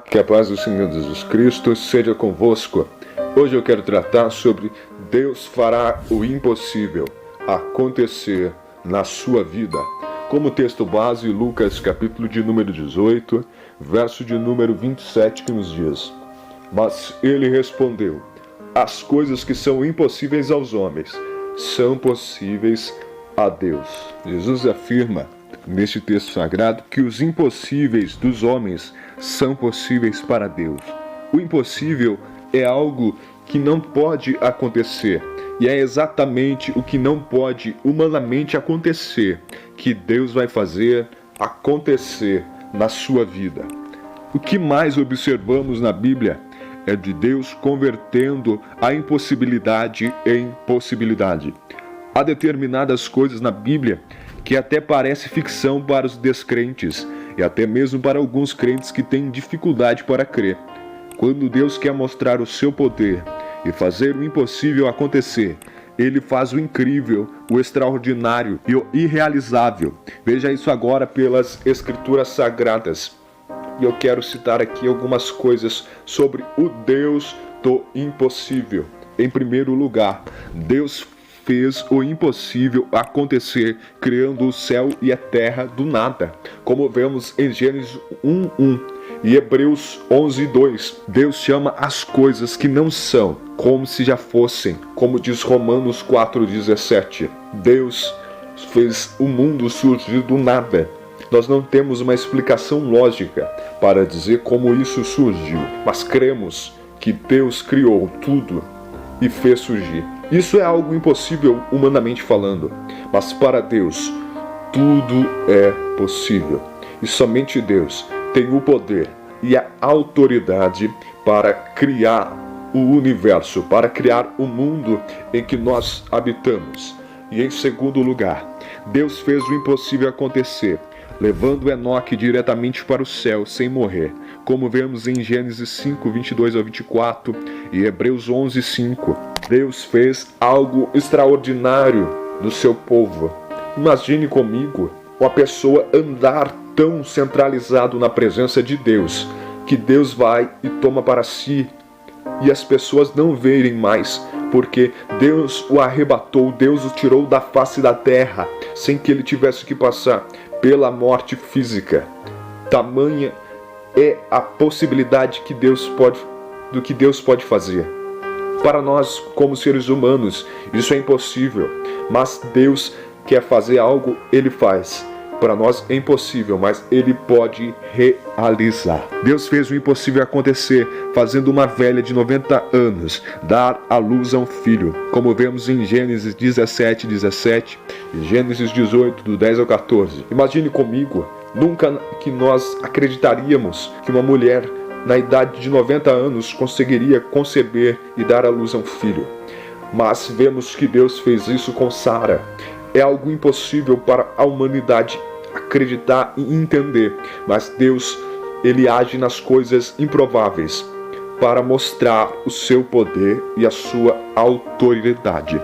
Que a paz do Senhor Jesus Cristo seja convosco. Hoje eu quero tratar sobre Deus fará o impossível acontecer na sua vida. Como texto base, Lucas capítulo de número 18, verso de número 27, que nos diz: Mas ele respondeu: as coisas que são impossíveis aos homens são possíveis a Deus. Jesus afirma neste texto sagrado que os impossíveis dos homens são possíveis para Deus. O impossível é algo que não pode acontecer, e é exatamente o que não pode humanamente acontecer que Deus vai fazer acontecer na sua vida. O que mais observamos na Bíblia é de Deus convertendo a impossibilidade em possibilidade. Há determinadas coisas na Bíblia que até parece ficção para os descrentes e até mesmo para alguns crentes que têm dificuldade para crer. Quando Deus quer mostrar o seu poder e fazer o impossível acontecer, Ele faz o incrível, o extraordinário e o irrealizável. Veja isso agora pelas Escrituras Sagradas. E eu quero citar aqui algumas coisas sobre o Deus do impossível. Em primeiro lugar, Deus fez o impossível acontecer, criando o céu e a terra do nada, como vemos em Gênesis 1:1 e Hebreus 11:2. Deus chama as coisas que não são como se já fossem, como diz Romanos 4:17. Deus fez o mundo surgir do nada. Nós não temos uma explicação lógica para dizer como isso surgiu, mas cremos que Deus criou tudo e fez surgir. Isso é algo impossível humanamente falando, mas para Deus tudo é possível. E somente Deus tem o poder e a autoridade para criar o universo, para criar o mundo em que nós habitamos. E em segundo lugar, Deus fez o impossível acontecer, levando Enoque diretamente para o céu sem morrer, como vemos em Gênesis 5:22-24 e Hebreus 11:5. Deus fez algo extraordinário no seu povo. Imagine comigo uma pessoa andar tão centralizado na presença de Deus, que Deus vai e toma para si, e as pessoas não verem mais, porque Deus o arrebatou, Deus o tirou da face da terra, sem que ele tivesse que passar pela morte física. Tamanha é a possibilidade do que Deus pode fazer. Para nós, como seres humanos, isso é impossível, mas Deus quer fazer algo, Ele faz. Para nós é impossível, mas Ele pode realizar. Deus fez o impossível acontecer, fazendo uma velha de 90 anos dar à luz a um filho, como vemos em Gênesis 17:17 e Gênesis 18, do 10 ao 14. Imagine comigo, nunca que nós acreditaríamos que uma mulher na idade de 90 anos conseguiria conceber e dar à luz a um filho. Mas vemos que Deus fez isso com Sara. É algo impossível para a humanidade acreditar e entender, mas Deus, Ele age nas coisas improváveis para mostrar o seu poder e a sua autoridade.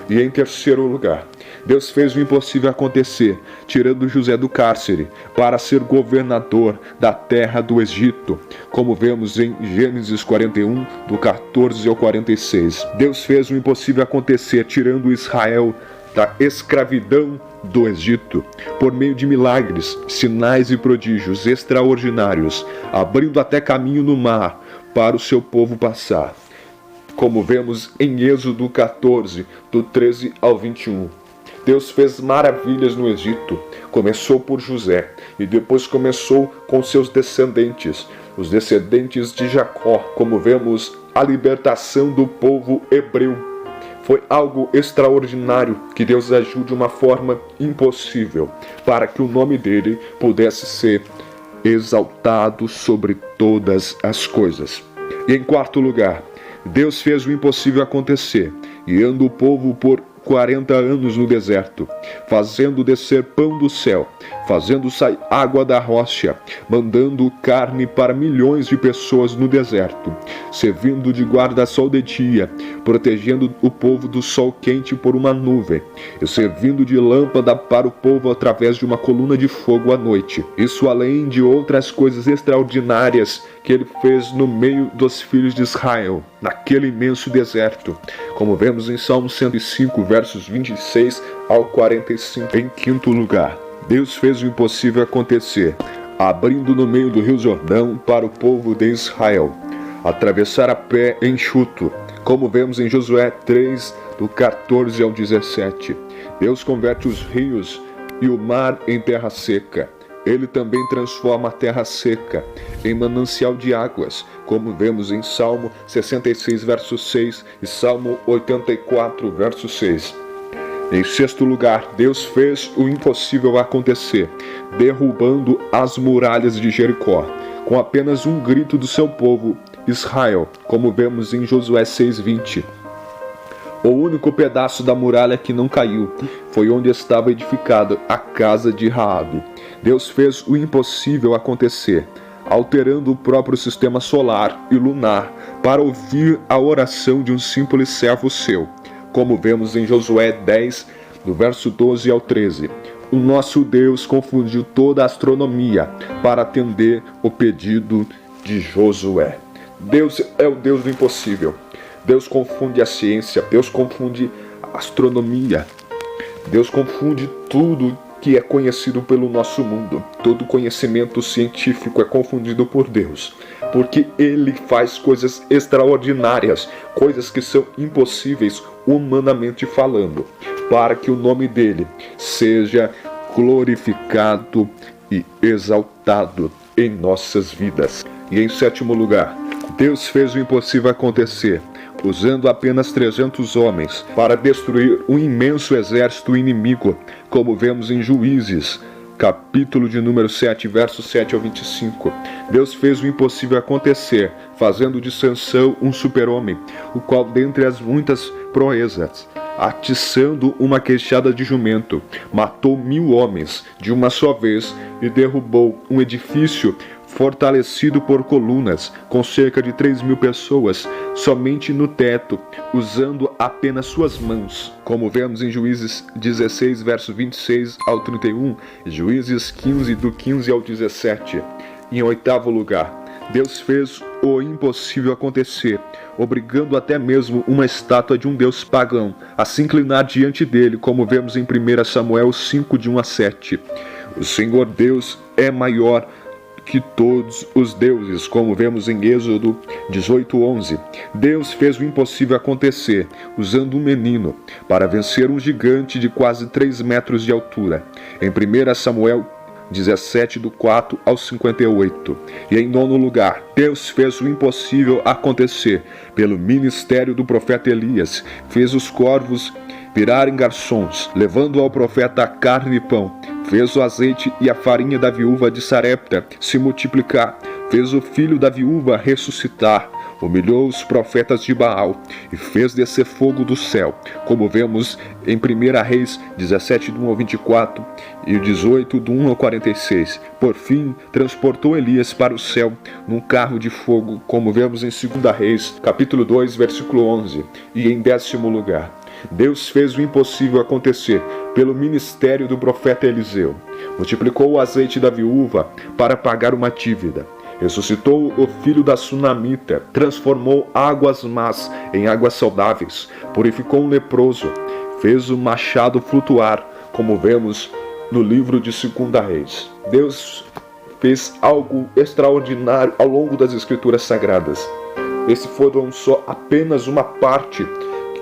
E em terceiro lugar, Deus fez o impossível acontecer, tirando José do cárcere para ser governador da terra do Egito, como vemos em Gênesis 41, do 14 ao 46. Deus fez o impossível acontecer, tirando Israel da escravidão do Egito, por meio de milagres, sinais e prodígios extraordinários, abrindo até caminho no mar para o seu povo passar, como vemos em Êxodo 14, do 13 ao 21. Deus fez maravilhas no Egito. Começou por José e depois começou com seus descendentes, os descendentes de Jacó, como vemos a libertação do povo hebreu. Foi algo extraordinário que Deus agiu de uma forma impossível para que o nome dele pudesse ser exaltado sobre todas as coisas. E em quarto lugar, Deus fez o impossível acontecer, guiando o povo por 40 anos no deserto, fazendo descer pão do céu, fazendo sair água da rocha, mandando carne para milhões de pessoas no deserto, servindo de guarda-sol de dia, protegendo o povo do sol quente por uma nuvem, e servindo de lâmpada para o povo através de uma coluna de fogo à noite. Isso além de outras coisas extraordinárias que ele fez no meio dos filhos de Israel, naquele imenso deserto, como vemos em Salmo 105, versos 26 ao 45. Em quinto lugar, Deus fez o impossível acontecer, abrindo no meio do rio Jordão para o povo de Israel atravessar a pé enxuto, como vemos em Josué 3, do 14 ao 17. Deus converte os rios e o mar em terra seca. Ele também transforma a terra seca em manancial de águas, como vemos em Salmo 66, verso 6 e Salmo 84, verso 6. Em sexto lugar, Deus fez o impossível acontecer, derrubando as muralhas de Jericó, com apenas um grito do seu povo, Israel, como vemos em Josué 6:20. O único pedaço da muralha que não caiu foi onde estava edificada a casa de Raabe. Deus fez o impossível acontecer, alterando o próprio sistema solar e lunar para ouvir a oração de um simples servo seu, como vemos em Josué 10, do verso 12 ao 13. O nosso Deus confundiu toda a astronomia para atender o pedido de Josué. Deus é o Deus do impossível. Deus confunde a ciência, Deus confunde a astronomia, Deus confunde tudo que é conhecido pelo nosso mundo. Todo conhecimento científico é confundido por Deus, porque Ele faz coisas extraordinárias, coisas que são impossíveis humanamente falando, para que o nome dEle seja glorificado e exaltado em nossas vidas. E em sétimo lugar, Deus fez o impossível acontecer, usando apenas 300 homens para destruir um imenso exército inimigo, como vemos em Juízes, capítulo de número 7, versos 7 ao 25. Deus fez o impossível acontecer, fazendo de Sansão um super-homem, o qual, dentre as muitas proezas, atiçando uma queixada de jumento, matou 1000 homens de uma só vez e derrubou um edifício fortalecido por colunas, com cerca de 3.000 pessoas, somente no teto, usando apenas suas mãos, como vemos em Juízes 16, verso 26 ao 31, e Juízes 15, do 15 ao 17. E em oitavo lugar, Deus fez o impossível acontecer, obrigando até mesmo uma estátua de um deus pagão a se inclinar diante dele, como vemos em 1 Samuel 5, de 1 a 7. O Senhor Deus é maior que todos os deuses, como vemos em Êxodo 18:11. Deus fez o impossível acontecer, usando um menino, para vencer um gigante de quase 3 metros de altura, em 1 Samuel 17, do 4 ao 58. E em nono lugar, Deus fez o impossível acontecer, pelo ministério do profeta Elias, fez os corvos virarem garçons, levando ao profeta a carne e pão, fez o azeite e a farinha da viúva de Sarepta se multiplicar, fez o filho da viúva ressuscitar, humilhou os profetas de Baal e fez descer fogo do céu, como vemos em 1 Reis 17, do 1 ao 24 e 18, do 1 ao 46. Por fim, transportou Elias para o céu num carro de fogo, como vemos em 2 Reis, capítulo 2, versículo 11. E em décimo lugar, Deus fez o impossível acontecer pelo ministério do profeta Eliseu. Multiplicou o azeite da viúva para pagar uma dívida. Ressuscitou o filho da sunamita, transformou águas más em águas saudáveis, purificou um leproso, fez o machado flutuar, como vemos no livro de 2 Reis. Deus fez algo extraordinário ao longo das Escrituras Sagradas. Esse foram só apenas uma parte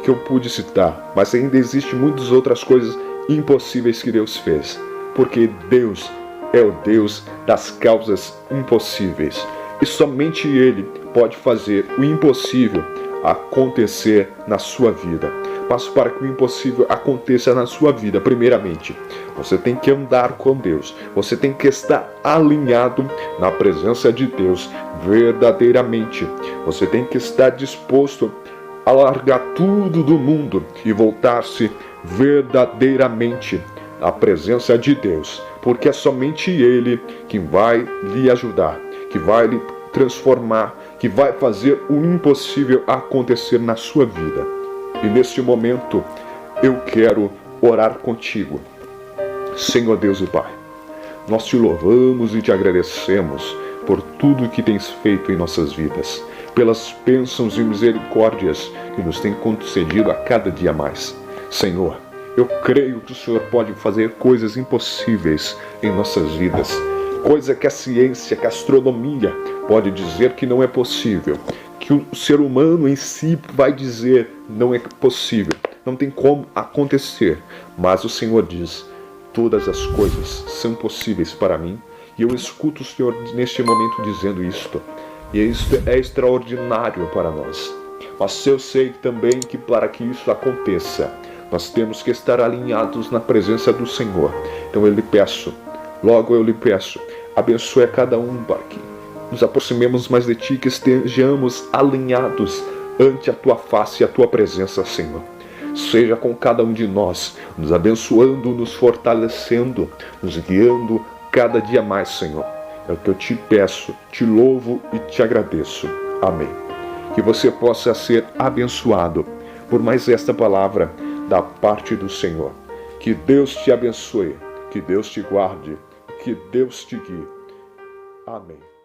que eu pude citar, mas ainda existem muitas outras coisas impossíveis que Deus fez, porque Deus é o Deus das causas impossíveis, e somente Ele pode fazer o impossível acontecer na sua vida. Mas para que o impossível aconteça na sua vida, primeiramente, você tem que andar com Deus, você tem que estar alinhado na presença de Deus verdadeiramente, você tem que estar disposto a largar tudo do mundo e voltar-se verdadeiramente a presença de Deus, porque é somente Ele que vai lhe ajudar, que vai lhe transformar, que vai fazer o impossível acontecer na sua vida. E neste momento eu quero orar contigo. Senhor Deus e Pai, nós te louvamos e te agradecemos por tudo que tens feito em nossas vidas, pelas bênçãos e misericórdias que nos tem concedido a cada dia mais. Senhor, eu creio que o Senhor pode fazer coisas impossíveis em nossas vidas, coisa que a ciência, que a astronomia pode dizer que não é possível, que o ser humano em si vai dizer não é possível, não tem como acontecer, mas o Senhor diz: todas as coisas são possíveis para mim, e eu escuto o Senhor neste momento dizendo isto, e isto é extraordinário para nós. Mas eu sei também que para que isso aconteça, nós temos que estar alinhados na presença do Senhor. Então eu lhe peço, abençoe a cada um para que nos aproximemos mais de Ti, que estejamos alinhados ante a Tua face e a Tua presença, Senhor. Seja com cada um de nós, nos abençoando, nos fortalecendo, nos guiando cada dia mais, Senhor. É o que eu te peço, te louvo e te agradeço. Amém. Que você possa ser abençoado por mais esta palavra da parte do Senhor. Que Deus te abençoe, que Deus te guarde, que Deus te guie. Amém.